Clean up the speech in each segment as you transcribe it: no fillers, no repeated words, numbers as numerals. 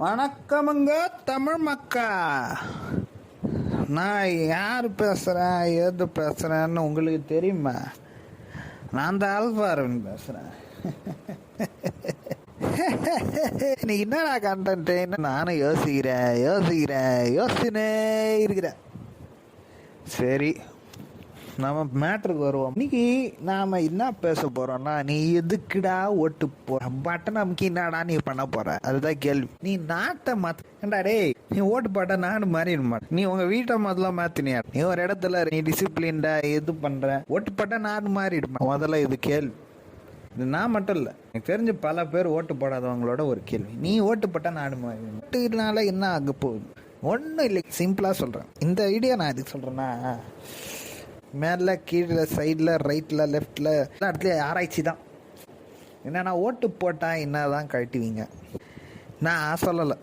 வணக்கமுங்க தமிழ் மக்கா. நான் யார் பேசுகிறேன் ஏது பேசுகிறேன்னு உங்களுக்கு தெரியுமா? நான் தான் ஆல்ஃபா அரவிந்த் பேசுகிறேன். நீ என்னடா கண்டன்ட்டு நானும் யோசிச்சுனே இருக்கிறேன். சரி, நம்ம மேட்ருக்கு வருவோம். இன்னைக்கு நாம என்ன பேச போறோம்னா, நீ எதுக்குடா ஓட்டு போற, பட்டன் நமக்கு என்னடா நீ பண்ண போற, அதுதான் கேள்வி. நீ நாட்டை மாத்தா டேய், நீ ஓட்டு போட்டா நாடு மாறிட மாட்டேன். நீ உங்க வீட்டை முதல்ல மாத்தினியா? நீ ஒரு இடத்துல நீ டிசிப்ளின்டா எது பண்ற, ஓட்டு போட்டா நாடு மாறிடுமா? முதல்ல இது கேள்வி. இது நான் மட்டும் இல்லை, எனக்கு தெரிஞ்ச பல பேர் ஓட்டு போடாதவங்களோட ஒரு கேள்வி. நீ ஓட்டு போட்டா நாடு மாறிடும். ஓட்டுனால என்ன ஆக போகுது? ஒன்றும் இல்லை, சிம்பிளாக சொல்கிறேன். இந்த ஐடியா நான் எதுக்கு சொல்கிறேன்னா, மேலே கீழே சைடில் ரைட்டில் லெஃப்டில் எல்லா இடத்துலையும் ஆராய்ச்சி தான். என்னன்னா, ஓட்டு போட்டால் என்ன தான் கழட்டுவீங்க. நான் சொல்லலை,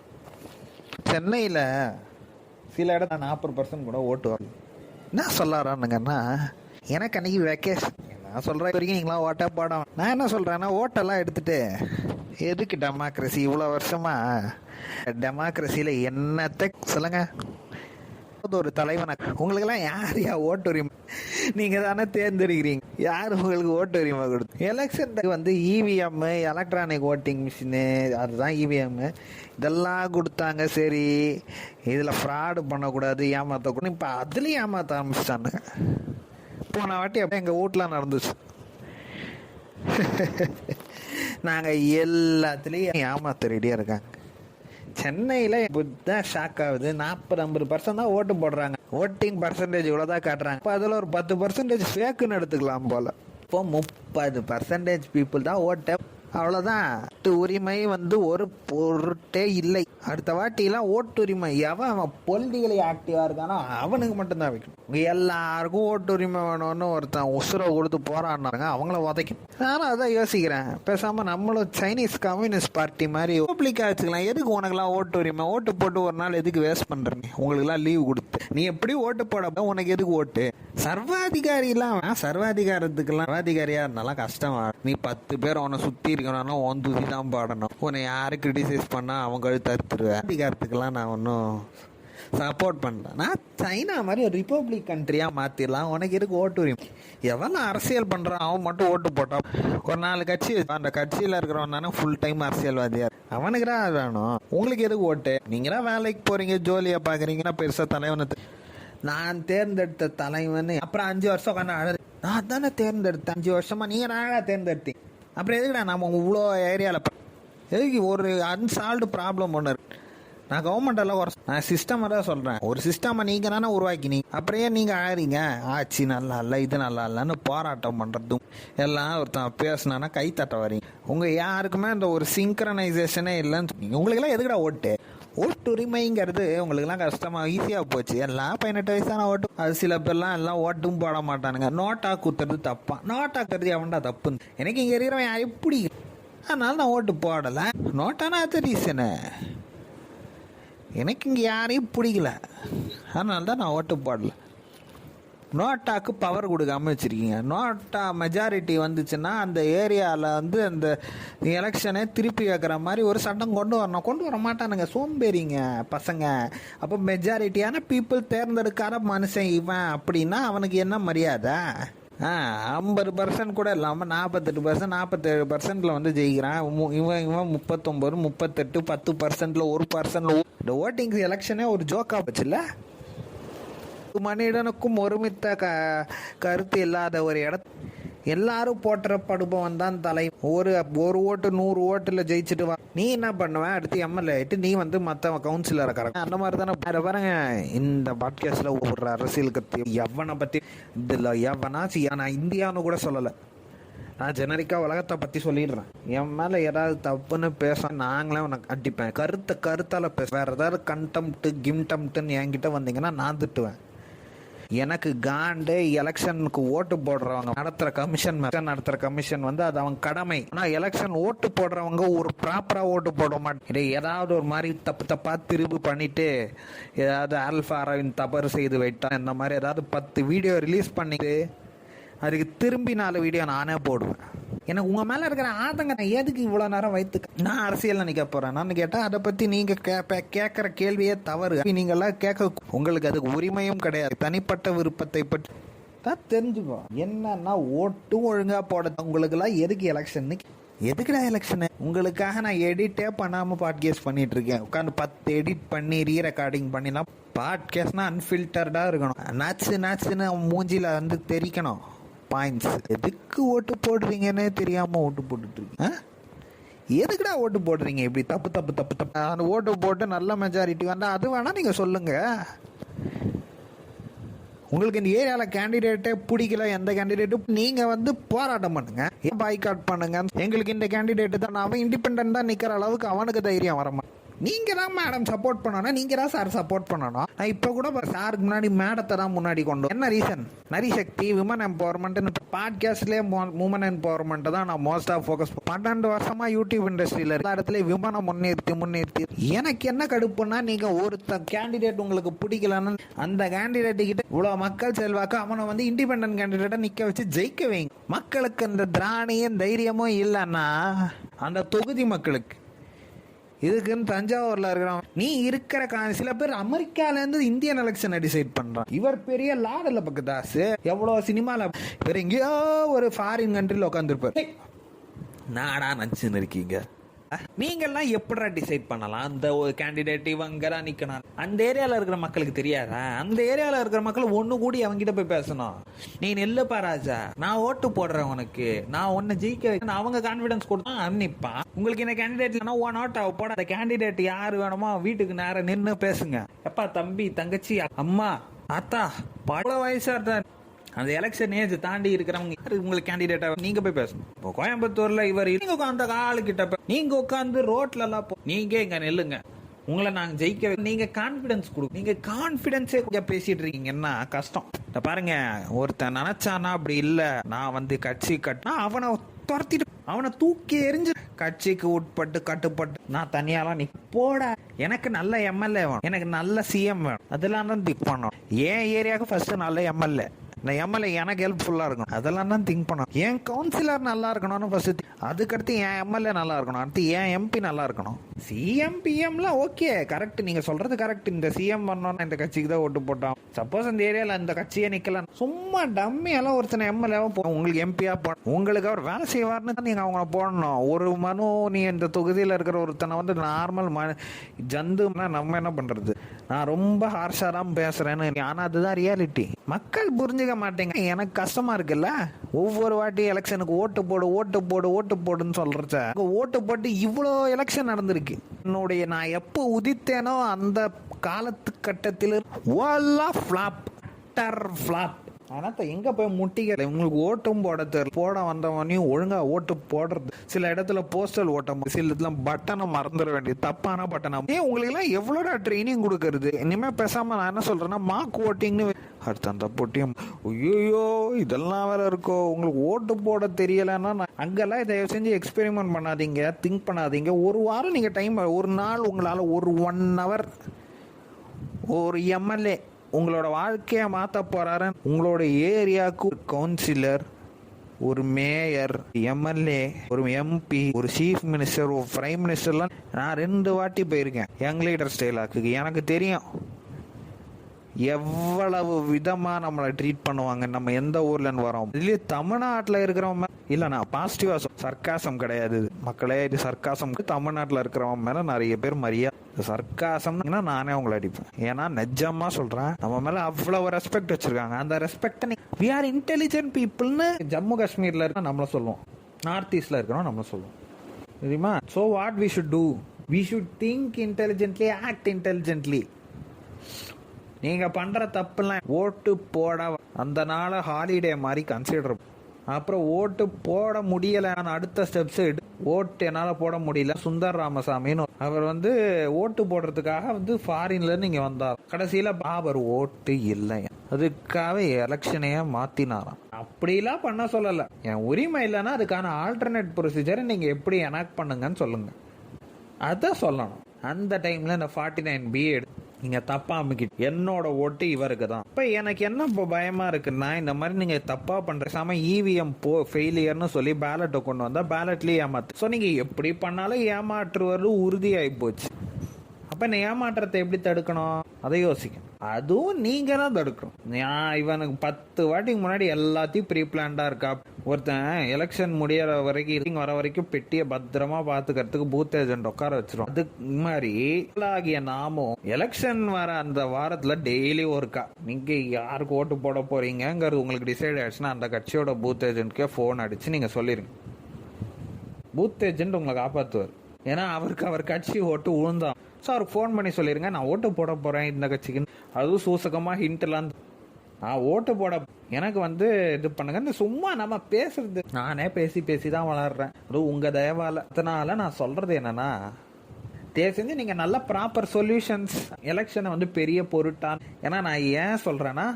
சென்னையில் சில இடம் 40% கூட ஓட்டு வரல. என்ன சொல்லறானுங்கன்னா, எனக்கு அன்றைக்கி வெக்கேஷன். நான் சொல்கிறேன் வரைக்கும் நீங்களாம் ஓட்டே போட. நான் என்ன சொல்கிறேன்னா, ஓட்டெல்லாம் எடுத்துகிட்டு எதுக்கு டெமோக்ரஸி இவ்வளோ வருஷமா? டெமோக்ரஸியில் என்னத்தை சொல்லுங்க, ஒரு தலைவனை உங்களுக்கெல்லாம் யாரையா ஓட்டு உரிமை? நீங்கள் தானே தேர்ந்தெடுக்கிறீங்க. யார் உங்களுக்கு ஓட்டு உரிமை கொடுத்து? Election EVM, electronic voting machine, அதுதான் இவிஎம், இதெல்லாம் கொடுத்தாங்க. சரி, இதில் ஃப்ராடு பண்ணக்கூடாது, ஏமாற்றக்கூடாது. இப்போ அதுலேயும் ஏமாற்ற ஆரம்பிச்சிட்டானுங்க. போன வாட்டி அப்படியே எங்கள் வீட்டில் நடந்துச்சு. நாங்கள் எல்லாத்துலேயும் ஏமாற்ற ரெடியாக இருக்காங்க. சென்னையில் இப்போ தான் ஷாக் ஆகுது. 40-50% தான் ஓட்டு போடுறாங்க. ஓட்டிங் பர்சன்டேஜ் இவ்வளோதான் காட்டுறாங்க. இப்போ அதில் ஒரு 10% ஃபேக்குன்னு எடுத்துக்கலாம் போல். இப்போ 30% பீப்புள் தான் ஓட்டை. அவ்வளோதான். ஓட்டு உரிமை ஒரு பொருட்டே இல்லை. அடுத்த வாட்டிலாம் ஓட்டு உரிமை அவன் பொலிட்டிக்கலி ஆக்டிவாக இருக்கானோ அவனுக்கு மட்டும்தான் வைக்கணும். எல்லாருக்கும் ஓட்டு உரிமை வேணும்னு ஒருத்தன் உசுரை கொடுத்து போராடினாங்க, அவங்கள உதைக்கும். நானும் அதான் யோசிக்கிறேன், பேசாமல் நம்மளும் சைனீஸ் கம்யூனிஸ்ட் பார்ட்டி மாதிரி பப்ளிக்காக வச்சுக்கலாம். எதுக்கு உனக்குலாம் ஓட்டு உரிமை? ஓட்டு போட்டு ஒரு நாள் எதுக்கு வேஸ்ட் பண்ணுறீங்க? உங்களுக்குலாம் லீவு கொடுத்து நீ எப்படி ஓட்டு போட, உனக்கு எதுக்கு ஓட்டு? சர்வாதிகாரிலாம் சர்வாதிகாரத்துக்கெல்லாம் சர்வாதிகாரியாக இருந்தாலும் கஷ்டமா. நீ 10 பேர் உன்னை சுற்றி இருக்கணும்னா உன் துதி தான் பாடணும். உன்னை யாரு கிரிட்டிசைஸ் பண்ணால் அவங்க தடுத்துருவேன். அதிகாரத்துக்கெல்லாம் நான் ஒன்றும் சப்போர்ட் பண்ணல. நான் சைனா மாதிரி ஒரு ரிப்பப்ளிக் கண்ட்ரியாக மாற்றிடலாம். உனக்கு எதுக்கு ஓட்டு உரிமை? எவன் அரசியல் பண்ணுறான் அவன் மட்டும் ஓட்டு போட்டான். ஒரு 4 கட்சி, அந்த கட்சியில் இருக்கிறவன் தானே ஃபுல் டைம் அரசியல்வாதியாக, அவனுக்கு தான் வேணும். உங்களுக்கு எதுக்கு ஓட்டு? நீங்களாம் வேலைக்கு போகிறீங்க, ஜோலியாக பார்க்குறீங்கன்னா பெருசாக தலைவனை நான் தேர்ந்தெடுத்த தலைவன் அப்புறம் 5 வருஷம் உட்காந்து நான் தானே தேர்ந்தெடுத்தேன். 5 வருஷமா நீங்கள் நானாக தேர்ந்தெடுத்தேன். அப்புறம் எதுக்குடா நம்ம இவ்வளோ ஏரியாவில் எதுக்கு ஒரு அன்சால்வ்டு ப்ராப்ளம் ஒன்று இருக்கு. நான் கவர்மெண்டெல்லாம் நான் சிஸ்டமாக தான் சொல்கிறேன். ஒரு சிஸ்டமை நீங்கள் தானே உருவாக்கினீங்க. அப்படியே நீங்கள் ஆறீங்க ஆட்சி நல்லா இல்லை, இது நல்லா இல்லைன்னு போராட்டம் பண்ணுறதும் எல்லாம் ஒருத்தன் பேசினானா கைத்தட்ட வரீங்க. உங்கள் யாருக்குமே இந்த ஒரு சிங்க்ரனைசேஷனே இல்லைன்னு சொன்னீங்க. உங்களுக்கெல்லாம் எதுக்குடா ஓட்டு? ஓட்டு உரிமைங்கிறது உங்களுக்குலாம் கஷ்டமாக ஈஸியாக போச்சு. எல்லாம் 18 வயசான ஓட்டு. அது சில பேர்லாம் எல்லாம் ஓட்டும் போட மாட்டானுங்க. நோட்டா குத்துறது தப்பா? நோட்டா குத்துறது எவன்டா தப்பு? எனக்கு இங்கே இருக்கிறவன் யாரும் எப்படி, அதனால நான் ஓட்டு போடலை. நோட்டானா அது ரீசனு. எனக்கு இங்கே யாரையும் பிடிக்கல, அதனால தான் நான் ஓட்டு போடல. நோட்டாக்கு பவர் கொடுக்காம வச்சுருக்கீங்க. நோட்டா மெஜாரிட்டி வந்துச்சுன்னா அந்த ஏரியாவில் அந்த எலெக்ஷனை திருப்பி வைக்கிற மாதிரி ஒரு சட்டம் கொண்டு வர மாட்டானுங்க, சோம்பேறிங்க பசங்க. அப்போ மெஜாரிட்டியான பீப்புள் தேர்ந்தெடுக்காத மனுஷன் இவன் அப்படின்னா அவனுக்கு என்ன மரியாதை? 50% கூட இல்லாமல் 48%, 47% ஜெயிக்கிறான். இவன் 39, 38, 10%, 1%. இந்த ஓட்டிங் எலெக்ஷனே ஒரு ஜோக்கா போச்சுல்ல. மனிதனுக்கும் ஒருமித்த கருத்து இல்லாத ஒரு எல்லாரும் போற்றப்படுபவன் தான் தலை. ஒரு ஓட்டு 100 ஓட்டுல ஜெயிச்சுட்டு வா, நீ என்ன பண்ணுவேன்? அடுத்து எம்எல்ஏ ஆயிட்டு நீ மற்ற கவுன்சிலரை கரெக்ட் அந்த மாதிரி தானே பாருங்க. இந்த பாட்காஸ்ட்ல ஒரு அரசியல் கத்தி எவனை பத்தி இதுல எவனாச்சு, நான் இந்தியான்னு கூட சொல்லலை, நான் ஜெனரிக்கா உலகத்தை பற்றி சொல்லிடுறேன். என் மேலே ஏதாவது தப்புன்னு பேச நாங்களே உனக்கு அடிப்பேன். கருத்தால் பேச. வேறு ஏதாவது கண்டம்ட்டு கிம்டம்ட்டுன்னு என்கிட்ட வந்தீங்கன்னா நான் திட்டுவேன். எனக்கு காண்டு எலெக்ஷனுக்கு ஓட்டு போடுறவங்க நடத்துகிற கமிஷன் அது அவங்க கடமை. ஆனால் எலெக்ஷன் ஓட்டு போடுறவங்க ஒரு ப்ராப்பராக ஓட்டு போட மாட்டேன். ஏதாவது ஒரு மாதிரி தப்பாக திரும்பி பண்ணிட்டு ஏதாவது ஆல்ஃபா அரவிந்த் தவறு செய்து வைட்டா இந்த மாதிரி ஏதாவது 10 வீடியோ ரிலீஸ் பண்ணிட்டு அதுக்கு திரும்பி 4 வீடியோ நானே போடுவேன். எனக்கு உங்க மேல இருக்கிற ஆதங்க எதுக்கு இவ்வளவு நேரம் வைத்து நான் அரசியல் நினைக்க போறேன் கேட்டா அதை பத்தி நீங்க கேட்கிற கேள்வியே தவறு. நீங்க எல்லாம் கேட்க உங்களுக்கு அதுக்கு உரிமையும் கிடையாது. தனிப்பட்ட விருப்பத்தை பற்றி தான் தெரிஞ்சுக்கோ. என்னன்னா ஓட்டு ஒழுங்கா போட உங்களுக்கு எல்லாம் எதுக்கு எலெக்ஷன்? எதுக்குடா எலெக்ஷனு? உங்களுக்காக நான் எடிட்டே பண்ணாம பாட்காஸ்ட் பண்ணிட்டு இருக்கேன். உட்காந்து 10 எடிட் பண்ணி ரெக்கார்டிங் பண்ணினா பாட்காஸ்ட்னா அன்ஃபில்டர்டா இருக்கணும். நாச்சுன்னு மூஞ்சில வந்து தெரிக்கணும் பாயிண்ட்ஸ். எதுக்கு ஓட்டு போடுறீங்கன்னே தெரியாம ஓட்டு போட்டுட்டு இருக்கீங்க. எதுக்குடா ஓட்டு போடுறீங்க இப்படி தப்பு? அந்த ஓட்டு போட்டு நல்ல மெஜாரிட்டி வந்தா அது வேணா நீங்க சொல்லுங்க. உங்களுக்கு இந்த ஏரியால கேண்டிடேட்டே பிடிக்கல, எந்த கேண்டிடேட்டும் நீங்க வந்து போராட்டம் பண்ணுங்க, பாய்காட் பண்ணுங்க. எங்களுக்கு இந்த கேண்டிடேட் தான், அவன் இண்டிபெண்டன்ட் தான் நிக்கிற அளவுக்கு அவனுக்கு தைரியம் வரமா. நீங்க தான் மேடம் சப்போர்ட் பண்ணணும், நீங்க தான் சார் சப்போர்ட் பண்ணணும். நான் இப்ப கூட சாருக்கு முன்னாடி மேடத்தை தான் முன்னாடி கொண்டு. என்ன ரீசன்? நரிசக்தி, விமன் எம்பவர்மெண்ட் பாட்காஸ்ட்லயே உமன் எம்பவர்மெண்ட் தான் நான் மோஸ்டா ஃபோக்கஸ். 12 வருஷமா யூடியூப் இண்டஸ்ட்ரியில எல்லா இடத்துலயும் விமனை முன்னிறுத்தி எனக்கு என்ன கடுப்புன்னா, நீங்க ஒருத்த கேண்டிடேட் உங்களுக்கு பிடிக்கலன்னு அந்த கேண்டிடேட் கிட்ட இவ்வளவு மக்கள் செல்வாக்கு அவனை வந்து இண்டிபெண்டன்ட் கேண்டிடேட்டா நிக்க வச்சு ஜெயிக்க வைங்க. மக்களுக்கு அந்த திராணியும் தைரியமும் இல்லைன்னா அந்த தொகுதி மக்களுக்கு இதுக்குன்னு தஞ்சாவூர்ல இருக்கிறான். நீ இருக்கிற சில பேர் அமெரிக்கால இருந்து இந்தியன் எலெக்ஷனை டிசைட் பண்றான். இவர் பெரிய லாடல பக்கதாசு எவ்வளவு சினிமால வேற எங்கேயோ ஒரு ஃபாரின் கண்ட்ரில உட்காந்துருப்பாரு. நாடா நச்சுன்னு இருக்கீங்க. நீங்கெல்லாம் எப்படா டிசைட் பண்ணலாம் அந்த ஒரு கேண்டிடேட் இவங்க நிக்கணும்? அந்த ஏரியால இருக்கிற மக்களுக்கு தெரியாதா? அந்த ஏரியால இருக்கிற மக்கள் ஒண்ணு கூடி அவங்கிட்ட போய் பேசணும். நீ நெல்லுப்பா ராஜா, நான் ஓட்டு போடுறேன் உனக்கு, நான் உன்னை ஜெயிக்க வைக்க, அவங்க கான்பிடன்ஸ் கொடுத்தா அன்னிப்பா. உங்களுக்கு இந்த கேண்டிடேட் ஓன் அவுட் ஆக போட, அந்த கேண்டிடேட் யாரு வேணுமோ வீட்டுக்கு நேரம் நின்று பேசுங்க. எப்பா தம்பி தங்கச்சி அம்மா அத்தா பல வயசா இருந்தா அந்த எலெக்ஷன் ஏஜ் தாண்டி இருக்கிறவங்க உங்களுக்கு கேண்டிடேட்டா நீங்க போய் பேசணும். இப்போ கோயம்புத்தூர்ல இவர் நீங்க உட்காந்து ஆளு கிட்ட நீங்க உட்காந்து ரோட்ல எல்லாம் நீங்க இங்க நெல்லுங்க, உங்களை நாங்க ஜெயிக்க, நீங்க கான்பிடன்ஸ் கொடுங்க. நீங்க கான்பிடன்ஸே பேசிட்டு இருக்கீங்கன்னா கஷ்டம். பாருங்க, ஒருத்தன் நினைச்சானா அப்படி இல்ல, நான் வந்து கட்சி கட்டினா அவனை துரத்திட்டு அவனை தூக்கி எரிஞ்சு கட்சிக்கு உட்பட்டு கட்டுப்பட்டு நான் தனியாலாம் நீ போட. எனக்கு நல்ல எம்எல்ஏ வேணும், எனக்கு நல்ல சிஎம் வேணும், அதெல்லாம் தான் திங்க் பண்ணணும். என் ஏரியாவுக்கு ஃபர்ஸ்ட் நல்ல எம்எல்ஏ, இந்த எம்எல்ஏ எனக்கு ஹெல்ப்ஃபுல்லா இருக்கணும், அதெல்லாம் தான் திங்க் பண்ணணும். என் கவுன்சிலர் நல்லா இருக்கணும்னு ஃபர்ஸ்ட், அதுக்கடுத்து என் எம்எல்ஏ நல்லா இருக்கணும், அடுத்து என் எம்பி நல்லா இருக்கணும். சிஎம் பிஎம்லாம் ஓகே, கரெக்ட், நீங்க சொல்றது கரெக்ட். இந்த சிஎம் பண்ணோம்னா இந்த கட்சிக்கு தான் ஓட்டு போட்டோம். சப்போஸ் அந்த ஏரியால இந்த கட்சியே நிக்கல, சும்மா டம்மியெல்லாம் ஒருத்தனை எம்எல்ஏவா உங்களுக்கு எம்பியா போடணும். உங்களுக்கு அவர் வேலை செய்வார்னு தான் நீங்க அவங்கள போடணும். ஒரு மனு நீ இந்த தொகுதியில இருக்கிற ஒருத்தனை வந்து நார்மல் ஜந்துனா நம்ம என்ன பண்றது? நான் ரொம்ப ஹார்ஷா தான் பேசுறேன்னு, ஆனா அதுதான் ரியாலிட்டி. மக்கள் புரிஞ்சுக்க மாட்டேங்க. எனக்கு கஷ்டமா இருக்குல்ல, ஒவ்வொரு வாட்டி எலெக்ஷனுக்கு ஓட்டு போடுன்னு சொல்றச்ச ஓட்டு போட்டு இவ்வளோ எலெக்ஷன் நடந்திருக்கு. என்னுடைய நான் எப்போ உதித்தேனோ அந்த காலத்து கட்டத்தில் எங்க போய் முட்டிக்க. உங்களுக்கு ஓட்டும் போட தெரியல, போட வந்தவனையும் ஒழுங்கா ஓட்டு போடுறது, சில இடத்துல போஸ்டல் ஓட்டம், சில இடத்துல பட்டனை மறந்துட வேண்டியது, தப்பான பட்டனை. உங்களுக்கு எல்லாம் எவ்வளோடா ட்ரைனிங் கொடுக்கறது? இனிமே பேசாம நான் என்ன சொல்றேன்னா மார்க் ஓட்டிங்னு அடுத்த அந்த போட்டியும். ஐயோ இதெல்லாம் வேற இருக்கோ. உங்களுக்கு ஓட்டு போட தெரியலன்னா அங்கெல்லாம் தயவு செஞ்சு எக்ஸ்பெரிமெண்ட் பண்ணாதீங்க, திங்க் பண்ணாதீங்க. ஒரு வாரம் நீங்க டைம், ஒரு நாள் உங்களால ஒரு 1 hour ஒரு எம்எல்ஏ உங்களோட வாழ்க்கையை மாற்ற போறாரு. உங்களோட ஏரியாவுக்கு ஒரு கவுன்சிலர், ஒரு மேயர், எம்எல்ஏ, ஒரு எம்பி, ஒரு சீஃப் மினிஸ்டர், ஒரு பிரைம் மினிஸ்டர்லாம் நான் 2 வாட்டி போயிருக்கேன் யங் லீடர் ஸ்டைலாக்கு. எனக்கு தெரியும் எவ்வளவு விதமா நம்மளை ட்ரீட் பண்ணுவாங்க. நம்ம எந்த ஊர்ல இருந்து வரோம், இதுலயே தமிழ்நாட்டுல இருக்கிறவங்க இல்ல, நான் பாசிட்டிவா சர்க்காசம் கிடையாது மக்களே, இது சர்க்காசம். தமிழ்நாட்டுல இருக்கிறவங்க மேல நிறைய பேர் மரியாதை. சர்க்காசம்னா நானே உங்களை அடிப்பேன். ஏன்னா நிஜமா சொல்றேன், நம்ம மேல அவ்வளவு ரெஸ்பெக்ட் வச்சிருக்காங்க. அந்த ரெஸ்பெக்ட் we are intelligent peopleன்னு ஜம்மு காஷ்மீர்ல இருக்க நம்மள சொல்லுவோம், நார்த் ஈஸ்ட்ல இருக்கிறோம் நம்மள சொல்லுவோம், தெரியுமா? So what we should do, we should think intelligently, act intelligently. நீங்க பண்ற தப்புலாம் ஓட்டு போட அந்த நாளை ஹாலிடே மாதிரி கன்சிடர். அப்புறம் ஓட்டு போட முடியல, அடுத்த ஸ்டெப்ஸ் ஓட்டு என்னால போட முடியல. சுந்தர் ராமசாமின்னு அவர் வந்து ஓட்டு போடுறதுக்காக வந்து ஃபாரின்ல இருந்து இங்க வந்தார். கடைசியில பாபர் ஓட்டு இல்லை, அதுக்காக எலெக்ஷனையே மாத்தினாராம். அப்படிலாம் பண்ண சொல்லல, என் உரிமை இல்லைன்னா அதுக்கான ஆல்டர்னேட் ப்ரொசீஜரை நீங்க எப்படி எனாக்ட் பண்ணுங்கன்னு சொல்லுங்க, அதான் சொல்லணும். அந்த டைம்ல இந்த 49B நீங்க தப்பா அமைக்கிட்டு என்னோட ஓட்டு இவருக்கு தான். இப்ப எனக்கு என்ன இப்போ பயமா இருக்குன்னா, இந்த மாதிரி நீங்க தப்பா பண்ற சாம இவிஎம் ஃபெயிலியர்னு சொல்லி பேலட்டை கொண்டு வந்தா பேலட்லயே ஏமாத்து. ஸோ நீங்க எப்படி பண்ணாலும் ஏமாற்றுவது உறுதியாகி போச்சு. அப்ப இந்த ஏமாற்றத்தை எப்படி தடுக்கணும் அதை யோசிக்கணும். அதுவும் நீங்க தான் தடுக்கணும். இவனுக்கு 10 வாட்டிக்கு முன்னாடி எல்லாத்தையும் ப்ரீ பிளான்டா இருக்கா. ஒருத்தன் எலெக்ஷன் முடியற வரைக்கும் வர வரைக்கும் பெட்டியை பத்திரமா பாத்துக்கிறதுக்கு பூத் ஏஜென்ட் உட்கார வச்சிரும். அது மாதிரி ஆகிய நாமும் எலெக்ஷன் வர அந்த வாரத்துல டெய்லி ஒருக்கா நீங்க யாருக்கு ஓட்டு போட போறீங்கிறது உங்களுக்கு டிசைட் ஆயிடுச்சுன்னா அந்த கட்சியோட பூத் ஏஜென்ட்கே போன் அடிச்சு நீங்க சொல்லிருங்க. பூத் ஏஜென்ட் உங்களை காப்பாத்துவார். ஏன்னா அவருக்கு அவர் கட்சி ஓட்டு உழுந்தான். ஸோ அவருக்கு ஃபோன் பண்ணி சொல்லிருங்க, நான் ஓட்டு போட போறேன் இந்த கட்சிக்கு. அதுவும் சூசகமா ஹிண்ட்லாம் ஓட்டு போட எனக்கு இது பண்ணுங்க. இந்த சும்மா நம்ம பேசுறது, நானே பேசி பேசி தான் வளர்றேன். அதுவும் உங்க தயவால. அதனால நான் சொல்றது என்னன்னா, செஞ்சு நீங்க நல்ல ப்ராப்பர் சொல்யூஷன்ஸ் எலெக்ஷனை பெரிய பொருட்டான். ஏன்னா நான் ஏன் சொல்றேன்னா,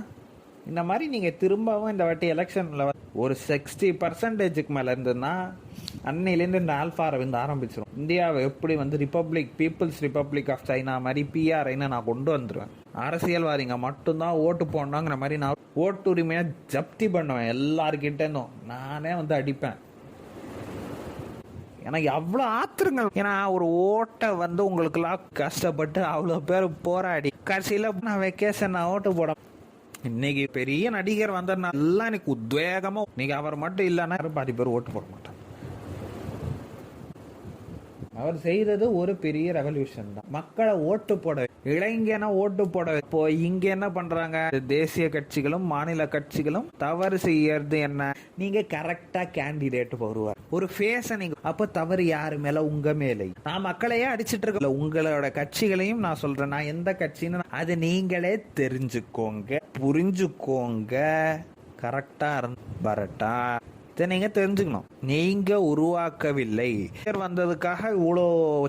இந்த மாதிரி நீங்க திரும்பவும் இந்த வாட்டி எலெக்ஷன்ல ஒரு 60% மேல இருந்ததுன்னா அன்னையிலேருந்து இந்த ஆல்பா அரவிந்த் ஆரம்பிச்சிடும். இந்தியாவை எப்படி பீப்புள்ஸ் ரிப்பப்ளிக் ஆஃப் சைனா மாதிரி பிஆர்ஐன்னு நான் கொண்டு வந்துருவேன். அரசியல்வாதிங்க மட்டும்தான் ஓட்டு போடணுங்கிற மாதிரி நான் ஓட்டுரிமையை ஜப்தி பண்ணுவேன் எல்லாருக்கிட்ட இருந்தும். நானே அடிப்பேன். எனக்கு அவ்வளோ ஆத்திரங்கள். ஏன்னா ஒரு ஓட்டை உங்களுக்குலாம் கஷ்டப்பட்டு அவ்வளோ பேர் போராடி கடைசியில் நான் வெக்கேஷன் நான் ஓட்டு போட. இன்னைக்கு பெரிய நடிகர் எல்லாம் எனக்கு உத்வேகமா, இன்னைக்கு அவர் மட்டும் இல்லைன்னா பாதி பேர் ஓட்டு போட மாட்டாங்க. அவர் செய்தது ஒரு பெரிய ரெவல்யூஷன் தான். மக்களை ஓட்டு போட, இளைஞன ஓட்டு போட. இப்போ இங்க என்ன பண்றாங்க, தேசிய கட்சிகளும் மாநில கட்சிகளும் தவறு செய்யறது என்ன, நீங்க கரெக்டா கேண்டிடேட் வருவார், ஒரு ஃபேஸ நீங்க, அப்ப தவறு யாரு மேல, உங்க மேலே. நான் மக்களையே அடிச்சிட்டு இருக்கல, உங்களோட கட்சிகளையும் நான் சொல்றேன். நான் எந்த கட்சின்னு அது நீங்களே தெரிஞ்சுக்கோங்க, புரிஞ்சுக்கோங்க. கரெக்டா வரட்டா நீங்க தெரிஞ்சுக்கணும். நீங்க உருவாக்கவில்லை. வந்ததுக்காக இவ்வளோ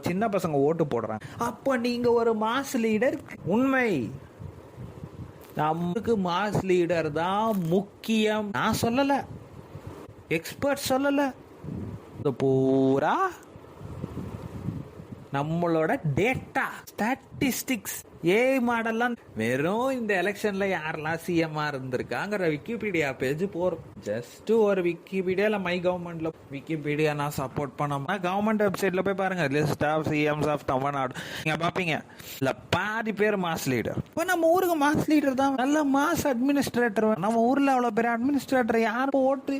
சின்ன பசங்க ஓட்டு போடுறாங்க. அப்ப நீங்க ஒரு மாஸ் லீடர். உண்மை, நமக்கு மாஸ் லீடர் தான் முக்கியம். நான் சொல்லல, எக்ஸ்பர்ட் சொல்லல, பூரா நம்மளோட டேட்டா ஸ்டாட்டிஸ்டிக்ஸ் மாடல்லாம். வெறும் இந்த எலெக்ஷன்ல யாரெல்லாம் சிஎம் இருந்திருக்காங்கிற விக்கிபீடியா பேஜ் போறோம். ஜஸ்ட் ஒரு விக்கிபீடியால மை கவர்மெண்ட்ல விக்கிபீடியா நான் சப்போர்ட் பண்ணோம்னா கவர்மெண்ட் வெப்சைட்ல போய் பாருங்க, list of CMs of Tamil Nadu. நீங்க பாப்பீங்க, இல்ல பாதி பேர் மாஸ் லீடர். இப்ப நம்ம ஊருக்கு மாஸ் லீடர் தான், நல்ல மாஸ் அட்மினிஸ்ட்ரேட்டர். நம்ம ஊர்ல அவ்வளவு பேர் அட்மினிஸ்ட்ரேட்டர் யாரும் ஓட்டு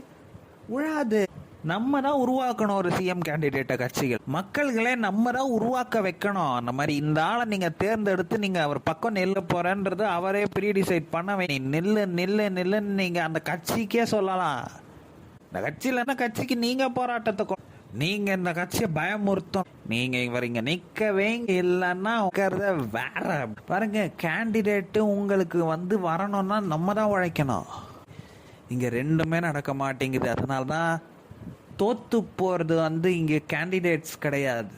விழாது. நம்ம தான் உருவாக்கணும் ஒரு சிஎம் கேண்டிடேட்டை. கட்சிகள் மக்கள்களே நம்ம தான் உருவாக்க வைக்கணும். அந்த மாதிரி இந்த ஆளை நீங்க தேர்ந்தெடுத்து நீங்க அவர் பக்கம் நெல்ல போறன்றது அவரே ப்ரீ டிசைட் பண்ண நில்லு நில்லு நில்லுன்னு நீங்க அந்த கட்சிக்கே சொல்லலாம். இந்த கட்சியில என்ன, கட்சிக்கு நீங்க போராட்டத்தை, நீங்க இந்த கட்சியை பயமுறுத்தும். நீங்க வரீங்க நிக்கவே இல்லைன்னா வேற பாருங்க. கேண்டிடேட்டு உங்களுக்கு வரணும்னா நம்ம தான் உழைக்கணும். இங்க ரெண்டுமே நடக்க மாட்டேங்குது. அதனால்தான் தோத்து போறது இங்க கேண்டிடேட்ஸ் கிடையாது,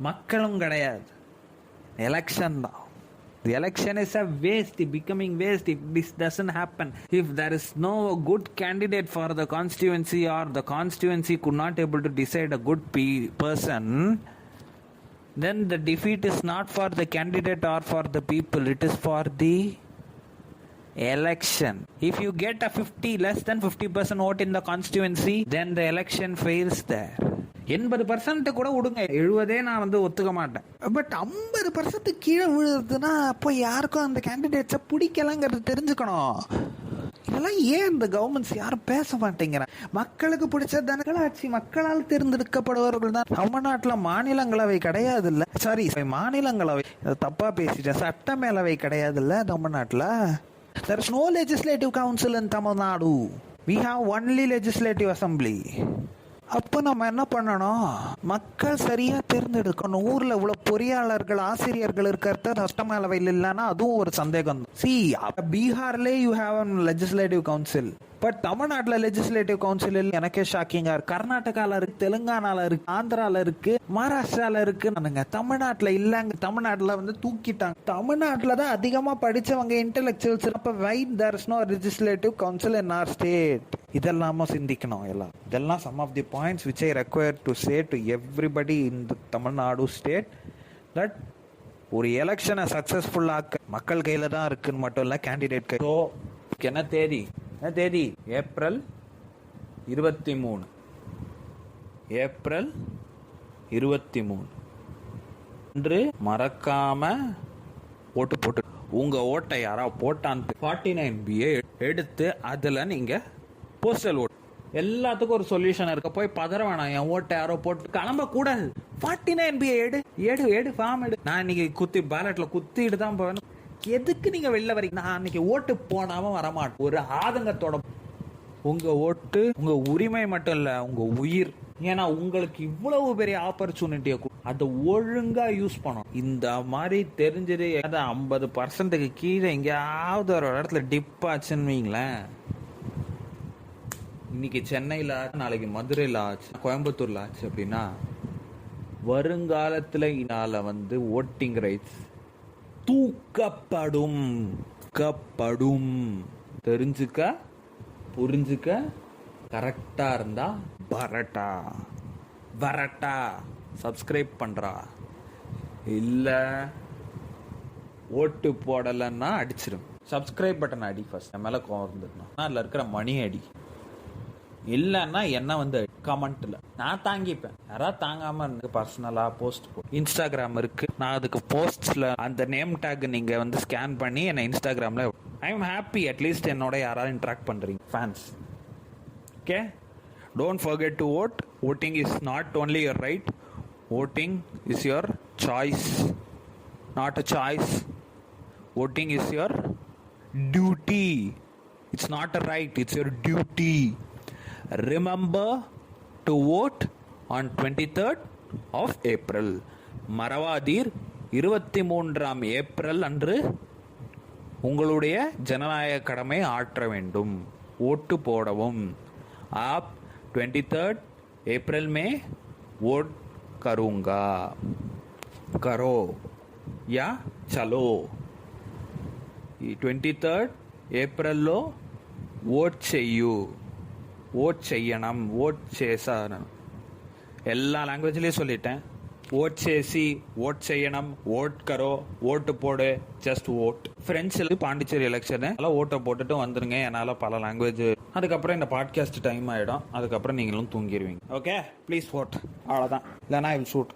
மக்களும் கிடையாது, எலெக்ஷன் தான். The election is a waste, becoming waste if this doesn't happen. If there is no good candidate for the constituency, or the constituency could not able to decide a good person, then the defeat is not for the candidate or for the people, it is for the election. If you get a less than 50% vote in the constituency, then the election fails there. 80% கூட விடுங்க, 70 நான் ஒத்துக்க மாட்டேன். But 50% கீழே விழுதுன்னா அப்போ யாருக்கும் அந்த கேண்டிடேட்ஸை பிடிக்கலங்கிறது தெரிஞ்சுக்கணும். இதெல்லாம் ஏன் இந்த கவர்மெண்ட்ஸ் யாரும் பேச மாட்டேங்கிறாங்க? மக்களுக்கு பிடிச்ச தனகளாட்சி, மக்களால் தேர்ந்தெடுக்கப்படுபவர்கள் தான். தமிழ்நாட்டில் மாநிலங்களவை கிடையாது இல்ல, சாரி மாநிலங்களவை தப்பா பேசிட்டேன், சட்டமேலவை கிடையாது இல்ல தமிழ்நாட்டில். There is no legislative council in Tamil Nadu. We have only legislative assembly. அப்போ நம்ம என்ன பண்ணணும், மக்கள் சரியா தேர்ந்தெடுக்கணும். ஊர்ல இவ்வளவு பொறியாளர்கள் ஆசிரியர்கள் இருக்கிறத சட்டமேலவையில் இல்லைன்னா அதுவும் ஒரு சந்தேகம். பீகார்ல you have legislative council, but தமிழ்நாட்டுல லெஜிஸ்லேட்டிவ் கவுன்சில் எனக்கே ஷாக்கிங்கா இருக்கு. கர்நாடகால இருக்கு, தெலுங்கானால இருக்கு, ஆந்திரால இருக்கு, மகாராஷ்டிரால இருக்கு. தமிழ்நாட்டுல இல்லங்க. தமிழ்நாட்டுல தூக்கிட்டாங்க. தமிழ்நாட்டுல தான் அதிகமா படிச்சவங்க இன்டெலெக்சுவல்ஸ். அப்ப why there is no legislative council in our state? இதெல்லாம சிந்திக்கணும். இதெல்லாம் some of the points which I require to say to everybody in the Tamil Nadu state, that ஒரு எலெக்ஷனை சக்சஸ்ஃபுல்லாக்க மக்கள் கையில தான் இருக்குன்னு மட்டும் இல்ல, கேண்டிடேட் கை. என்ன தேதி ஏப்ரல் 23. ஏப்ரல் 23 அன்று மறக்காம ஓட்டு போட்டு உங்க ஓட்டை யாரா போட்டான்னு 49B எடுத்து அதுல நீங்க போஸ்டல் ஓட்டு. எல்லாத்துக்கும் ஒரு சொல்யூஷன் இருக்க. போய் பதற வேணாம், என் ஓட்டை யாரோ போட்டு கிளம்ப கூடாது. 49B எடு ஃபார்ம் எடு. நான் இன்னைக்கு பேலட்ல குத்திட்டு தான் போவேன். எதுக்கு நீங்க வெளில வரீங்க? நான் அன்னைக்கு ஓட்டு போடாம வரமாட்டேன். ஒரு ஆதங்கத்தோட உங்க ஓட்டு உங்க உரிமை மட்டும் இல்ல, உங்க உயிர். ஏன்னா உங்களுக்கு இவ்வளவு பெரிய ஆப்பர்ச்சுனிட்டியை அதை ஒழுங்கா யூஸ் பண்ணணும். இந்த மாதிரி தெரிஞ்சது 50% கீழே எங்கேயாவது ஒரு இடத்துல டிப் ஆச்சுன்னு வைங்களேன். இன்னைக்கு சென்னையில், நாளைக்கு மதுரையில் ஆச்சு, கோயம்புத்தூர்ல ஆச்சு அப்படின்னா வருங்காலத்துல இதனால ஓட்டிங் ரைட்ஸ் தூக்கப்படும். தெரிஞ்சுக்க, புரிஞ்சுக்க, கரெக்டா இருந்தா வரட்டா சப்ஸ்கிரைப் பண்றா. இல்ல ஓட்டு போடலன்னா அடிச்சிடும். சப்ஸ்கிரைப் பட்டன் அடி ஃபர்ஸ்ட். என் மேல கோவம் இருந்துருக்கணும். அதுல இருக்கிற மணி அடி. இல்லன்னா என்ன கமெண்ட்ல நான் தாங்கிப்பேன். யாராவது தாங்காம பர்சனலா போஸ்ட் இன்ஸ்டாகிராம் இருக்கு. நான் அதுக்கு போஸ்ட்ல அந்த நேம் டேக் நீங்க ஸ்கேன் பண்ணி என்ன இன்ஸ்டாகிராம்ல ஐ எம் ஹாப்பி. அட்லீஸ்ட் என்னோட யாராவது இன்டராக்ட் பண்றீங்க fans. Okay, don't forget to vote. Voting is not only your right. Voting is your choice, not a choice. Voting is your duty. It's not a right, it's your duty. Remember to vote on 23rd of April. மறவாதீர், 23ஆம் April அன்று உங்களுடைய ஜனநாயக கடமை ஆற்ற வேண்டும். ஓட்டு போடவும். आप 23rd अप्रैल में वोट करो या चलो. 23rd ఏప్రిల్లో ఓట్ చెయ్యണം. ఓట్ చేశాను. எல்லா లాంగ్వేజ్లే சொல்லிட்டேன். ஓட் చేసి, ஓட் செய்யணும், ஓட் கரோ, ஓட்டு போடு, ஜஸ்ட் ஓட். பிரெஞ்சில் பாண்டிச்சேரி எலெக்ஷனு எல்லாம் ஓட்டை போட்டுட்டு வந்துருங்க. என்னால் பல லாங்குவேஜ். அதுக்கப்புறம் இந்த பாட்காஸ்ட் டைம் ஆகிடும். அதுக்கப்புறம் நீங்களும் தூங்கிடுவீங்க. Okay, please vote. அவ்வளோதான். இல்லைனா ஐ வில் ஷூட்.